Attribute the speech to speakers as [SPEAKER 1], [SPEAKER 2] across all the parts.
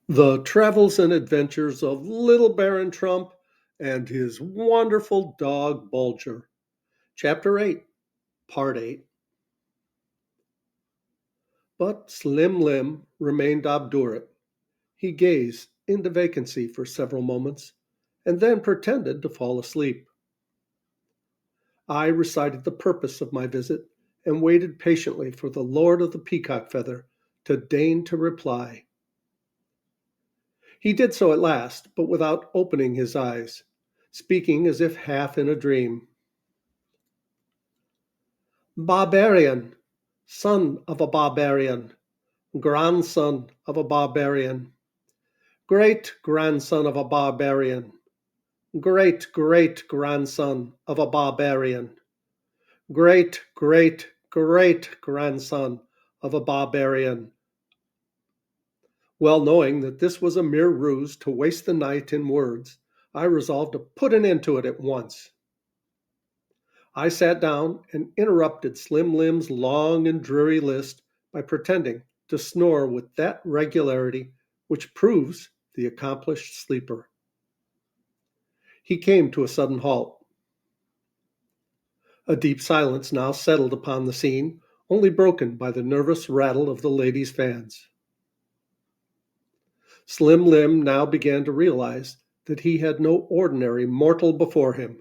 [SPEAKER 1] The Travels and Adventures of Little Baron Trump and His Wonderful Dog Bulger. Chapter 8, Part 8. But Slim Lim remained obdurate. He gazed into vacancy for several moments and then pretended to fall asleep. I recited the purpose of my visit and waited patiently for the Lord of the Peacock Feather to deign to reply. He did so at last, but without opening his eyes, speaking as if half in a dream. Barbarian, son of a barbarian, grandson of a barbarian, great grandson of a barbarian, great great grandson of a barbarian, great great great grandson of a barbarian. Well knowing that this was a mere ruse to waste the night in words, I resolved to put an end to it at once. I sat down and interrupted Slim Lim's long and dreary list by pretending to snore with that regularity which proves the accomplished sleeper. He came to a sudden halt. A deep silence now settled upon the scene, only broken by the nervous rattle of the ladies' fans. Slim Lim now began to realize that he had no ordinary mortal before him.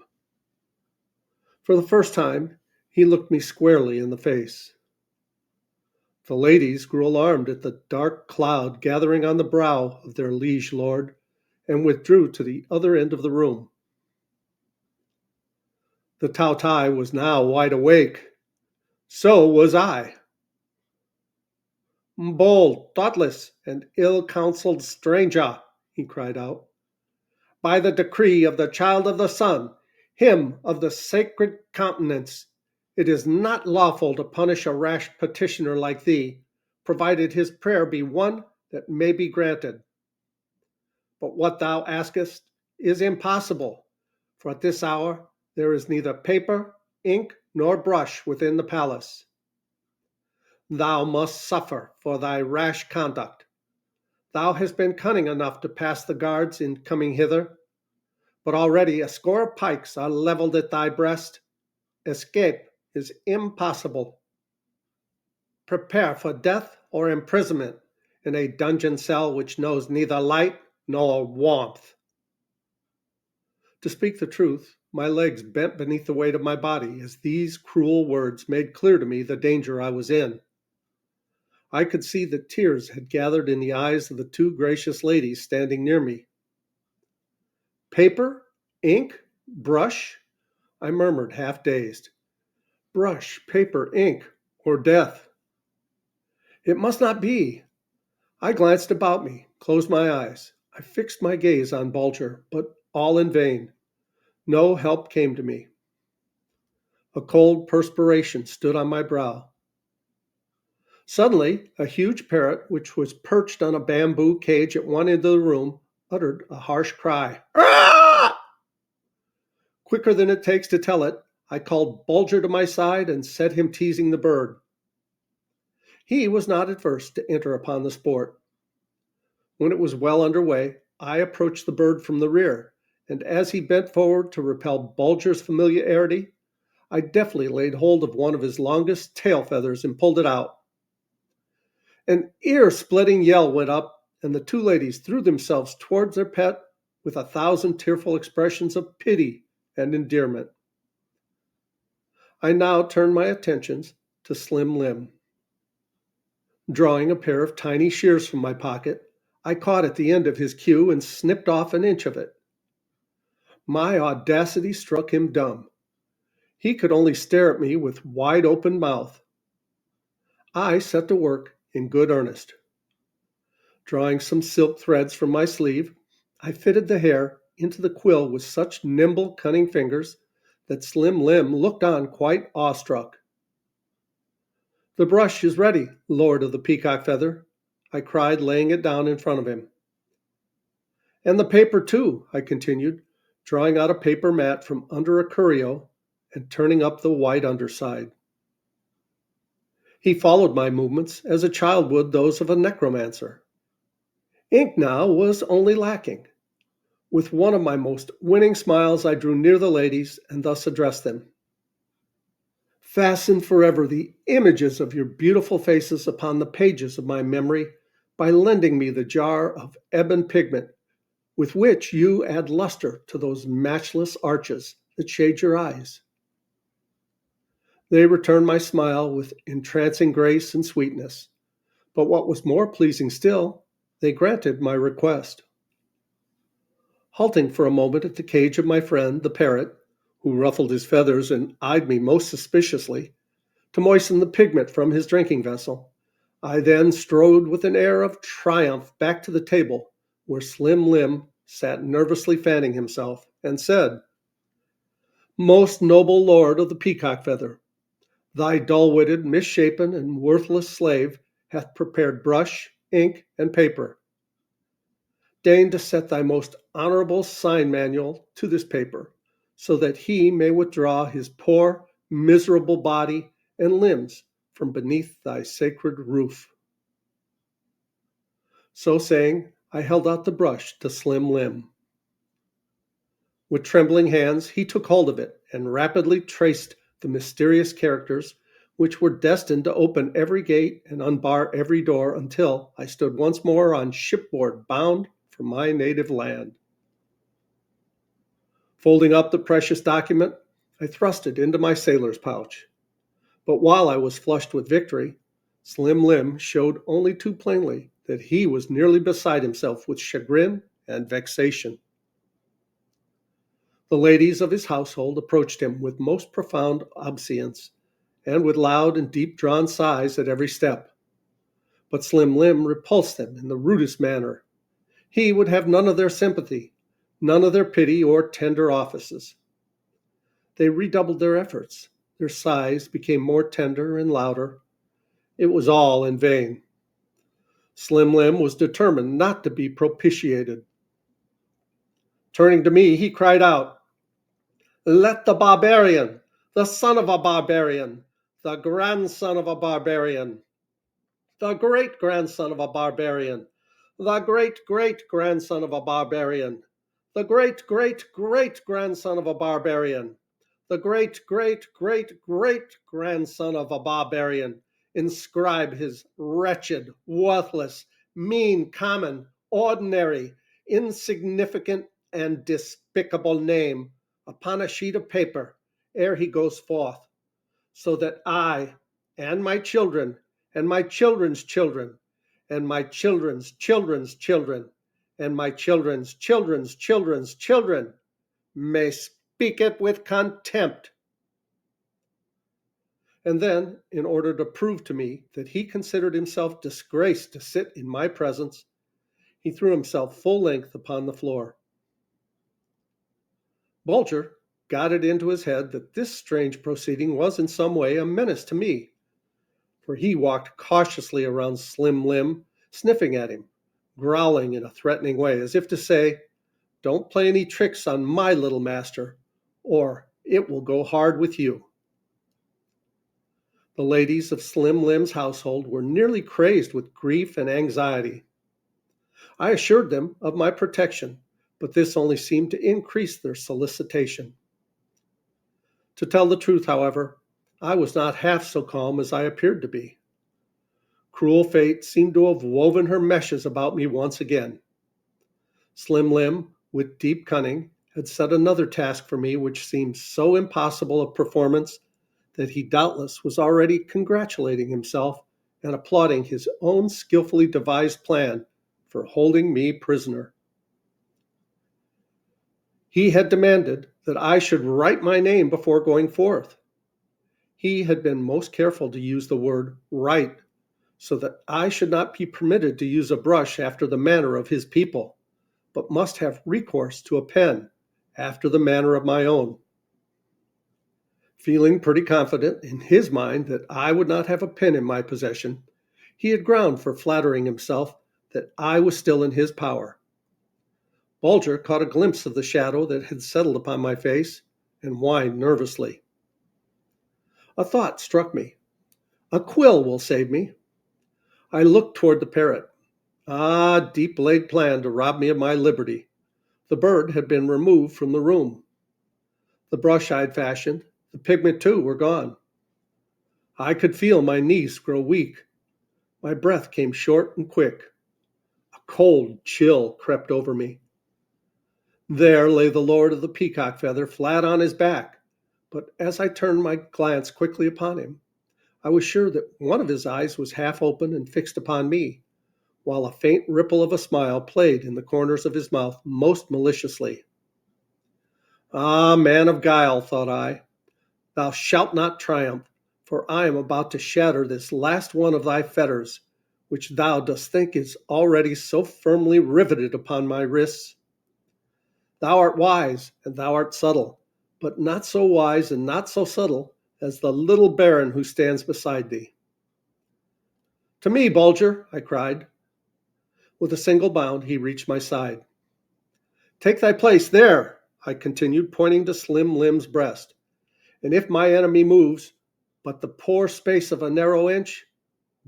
[SPEAKER 1] For the first time, he looked me squarely in the face. The ladies grew alarmed at the dark cloud gathering on the brow of their liege lord, and withdrew to the other end of the room. The Taotai was now wide awake. So was I. Bold, thoughtless, and ill-counselled stranger, he cried out, by the decree of the Child of the Sun, him of the sacred countenance, it is not lawful to punish a rash petitioner like thee, provided his prayer be one that may be granted. But what thou askest is impossible, for at this hour there is neither paper, ink, nor brush within the palace. Thou must suffer for thy rash conduct. Thou hast been cunning enough to pass the guards in coming hither, but already a score of pikes are levelled at thy breast. Escape is impossible. Prepare for death or imprisonment in a dungeon cell which knows neither light nor warmth. To speak the truth, my legs bent beneath the weight of my body as these cruel words made clear to me the danger I was in. I could see that tears had gathered in the eyes of the two gracious ladies standing near me. Paper? Ink? Brush? I murmured, half dazed. Brush, paper, ink, or death. It must not be. I glanced about me, closed my eyes. I fixed my gaze on Bulger, but all in vain. No help came to me. A cold perspiration stood on my brow. Suddenly, a huge parrot, which was perched on a bamboo cage at one end of the room, uttered a harsh cry. "Ah!" Quicker than it takes to tell it, I called Bulger to my side and set him teasing the bird. He was not at first to enter upon the sport. When it was well under way, I approached the bird from the rear, and as he bent forward to repel Bulger's familiarity, I deftly laid hold of one of his longest tail feathers and pulled it out. An ear-splitting yell went up, and the two ladies threw themselves towards their pet with 1,000 tearful expressions of pity and endearment. I now turned my attentions to Slim Lim. Drawing a pair of tiny shears from my pocket, I caught at the end of his queue and snipped off an inch of it. My audacity struck him dumb. He could only stare at me with wide-open mouth. I set to work in good earnest. Drawing some silk threads from my sleeve, I fitted the hair into the quill with such nimble, cunning fingers that Slim Lim looked on quite awestruck. The brush is ready, Lord of the Peacock Feather, I cried, laying it down in front of him. And the paper, too, I continued, drawing out a paper mat from under a curio and turning up the white underside. He followed my movements as a child would those of a necromancer. Ink now was only lacking. With one of my most winning smiles, I drew near the ladies and thus addressed them. Fasten forever the images of your beautiful faces upon the pages of my memory by lending me the jar of ebon pigment with which you add luster to those matchless arches that shade your eyes. They returned my smile with entrancing grace and sweetness, but what was more pleasing still, they granted my request. Halting for a moment at the cage of my friend, the parrot, who ruffled his feathers and eyed me most suspiciously, to moisten the pigment from his drinking vessel, I then strode with an air of triumph back to the table where Slim Lim sat nervously fanning himself, and said, Most noble lord of the peacock feather, thy dull-witted, misshapen, and worthless slave hath prepared brush, ink, and paper. Deign to set thy most honorable sign manual to this paper, so that he may withdraw his poor, miserable body and limbs from beneath thy sacred roof. So saying, I held out the brush to Slim Lim. With trembling hands, he took hold of it and rapidly traced the mysterious characters which were destined to open every gate and unbar every door until I stood once more on shipboard bound for my native land. Folding up the precious document, I thrust it into my sailor's pouch. But while I was flushed with victory, Slim Lim showed only too plainly that he was nearly beside himself with chagrin and vexation. The ladies of his household approached him with most profound obeisance, and with loud and deep-drawn sighs at every step. But Slim Lim repulsed them in the rudest manner. He would have none of their sympathy, none of their pity or tender offices. They redoubled their efforts. Their sighs became more tender and louder. It was all in vain. Slim Lim was determined not to be propitiated. Turning to me, he cried out, Let the barbarian, the son of a barbarian, the grandson of a barbarian, the great-grandson of a barbarian, the great-great-grandson of a barbarian, the great-great-great-grandson of a barbarian, the great-great-great-great-grandson of a barbarian, inscribe his wretched, worthless, mean, common, ordinary, insignificant, and despicable name upon a sheet of paper ere he goes forth, so that I and my children and my children's children and my children's children's children and my children's children's children's children may speak it with contempt. And then, in order to prove to me that he considered himself disgraced to sit in my presence, he threw himself full length upon the floor. Bulger got it into his head that this strange proceeding was in some way a menace to me, for he walked cautiously around Slim Lim, sniffing at him, growling in a threatening way, as if to say, Don't play any tricks on my little master, or it will go hard with you. The ladies of Slim Lim's household were nearly crazed with grief and anxiety. I assured them of my protection, but this only seemed to increase their solicitation. To tell the truth, however, I was not half so calm as I appeared to be. Cruel fate seemed to have woven her meshes about me once again. Slim Lim, with deep cunning, had set another task for me which seemed so impossible of performance that he doubtless was already congratulating himself and applauding his own skillfully devised plan for holding me prisoner. He had demanded that I should write my name before going forth. He had been most careful to use the word write, so that I should not be permitted to use a brush after the manner of his people, but must have recourse to a pen after the manner of my own. Feeling pretty confident in his mind that I would not have a pen in my possession, he had ground for flattering himself that I was still in his power. Bulger caught a glimpse of the shadow that had settled upon my face and whined nervously. A thought struck me. A quill will save me. I looked toward the parrot. Ah, deep laid plan to rob me of my liberty. The bird had been removed from the room. The brush I'd fashioned, the pigment too, were gone. I could feel my knees grow weak. My breath came short and quick. A cold chill crept over me. There lay the Lord of the Peacock Feather flat on his back, but as I turned my glance quickly upon him, I was sure that one of his eyes was half open and fixed upon me, while a faint ripple of a smile played in the corners of his mouth most maliciously. Ah, man of guile, thought I, thou shalt not triumph, for I am about to shatter this last one of thy fetters, which thou dost think is already so firmly riveted upon my wrists. Thou art wise and thou art subtle, but not so wise and not so subtle as the little baron who stands beside thee. To me, Bulger, I cried. With a single bound, he reached my side. Take thy place there, I continued, pointing to Slim Lim's breast. And if my enemy moves but the poor space of a narrow inch,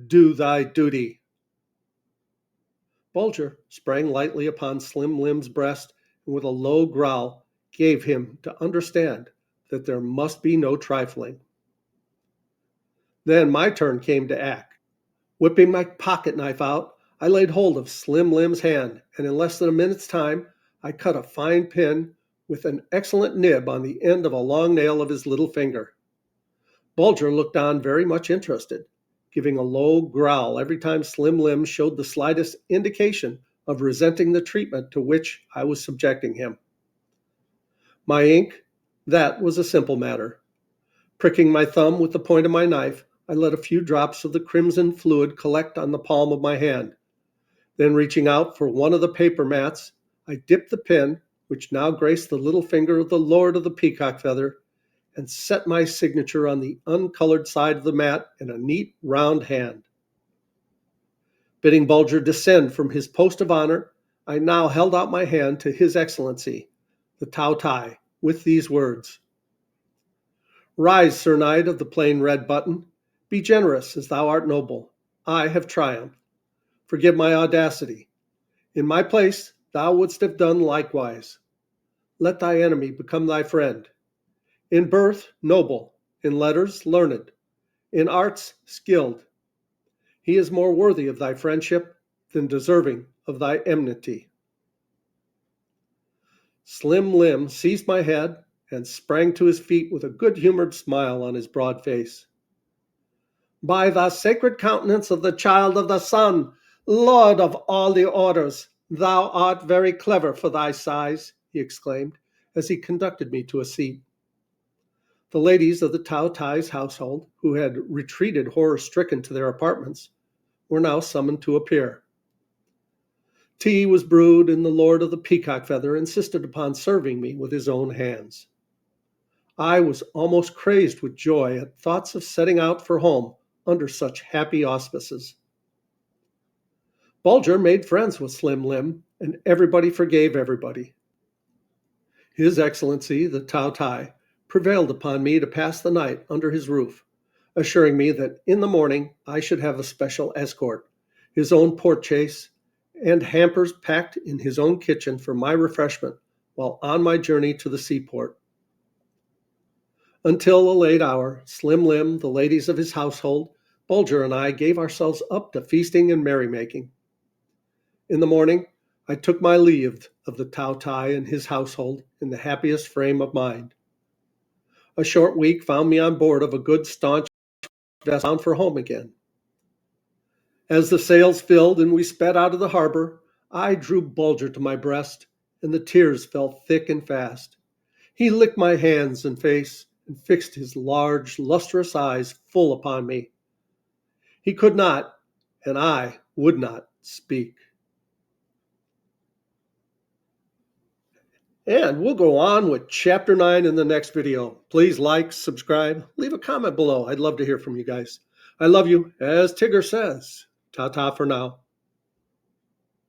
[SPEAKER 1] do thy duty. Bulger sprang lightly upon Slim Lim's breast and with a low growl gave him to understand that there must be no trifling. Then my turn came to act. Whipping my pocket knife out, I laid hold of Slim Lim's hand, and in less than a minute's time, I cut a fine pin with an excellent nib on the end of a long nail of his little finger. Bulger looked on very much interested, giving a low growl every time Slim Lim showed the slightest indication of resenting the treatment to which I was subjecting him. My ink, that was a simple matter. Pricking my thumb with the point of my knife, I let a few drops of the crimson fluid collect on the palm of my hand. Then reaching out for one of the paper mats, I dipped the pen, which now graced the little finger of the Lord of the Peacock Feather, and set my signature on the uncolored side of the mat in a neat round hand. Bidding Bulger descend from his post of honor, I now held out my hand to His Excellency, the Tao Tai, with these words: Rise, Sir Knight of the plain red button. Be generous as thou art noble. I have triumphed. Forgive my audacity. In my place thou wouldst have done likewise. Let thy enemy become thy friend. In birth noble, in letters learned, in arts skilled. He is more worthy of thy friendship than deserving of thy enmity. Slim Lim seized my head and sprang to his feet with a good-humored smile on his broad face. By the sacred countenance of the child of the sun, Lord of all the orders, thou art very clever for thy size, he exclaimed, as he conducted me to a seat. The ladies of the Tao Tai's household, who had retreated horror-stricken to their apartments, were now summoned to appear. Tea was brewed, and the Lord of the Peacock Feather insisted upon serving me with his own hands. I was almost crazed with joy at thoughts of setting out for home under such happy auspices. Bulger made friends with Slim Lim, and everybody forgave everybody. His Excellency, the Tao Tai, prevailed upon me to pass the night under his roof, assuring me that in the morning I should have a special escort, his own port chaise, and hampers packed in his own kitchen for my refreshment while on my journey to the seaport. Until a late hour, Slim Lim, the ladies of his household, Bulger, and I gave ourselves up to feasting and merrymaking. In the morning, I took my leave of the Tao Tai and his household in the happiest frame of mind. A short week found me on board of a good staunch vessel bound for home again. As the sails filled and we sped out of the harbor, I drew Bulger to my breast, and the tears fell thick and fast. He licked my hands and face, and fixed his large, lustrous eyes full upon me. He could not, and I would not, speak. And we'll go on with Chapter 9 in the next video. Please like, subscribe, leave a comment below. I'd love to hear from you guys. I love you, as Tigger says. Ta-ta for now.